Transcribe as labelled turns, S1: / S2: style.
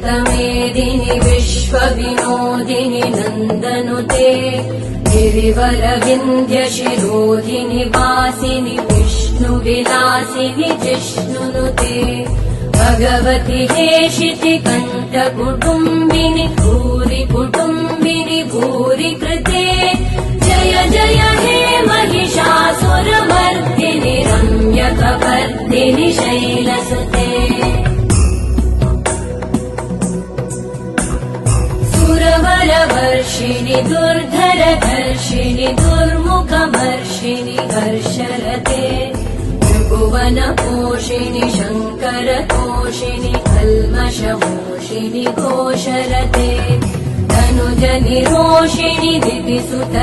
S1: वन्दितमेदिनि विश्वविनोदिनि नन्दनुते गिरिवरविन्ध्यशिरोधिनि वासिनि विष्णुविलासिनि जिष्णुनुते भगवति हेशिति कण्ठकुटुम्बिनि भूरि कुटुम्बिनि भूरि कृते जय जय हे महिषासुरमर्दिनि रम्यकपर्दिनि शैलसुते सुरवरवर्षिणि दुर्धरधर्षिणि दुर्मुखमर्षिणि हर्षरते त्रिभुवनपोषिणि शङ्करतोषिणि कल्मषमोषिणि घोषरते तनुजनिरोषिणि दितिसुत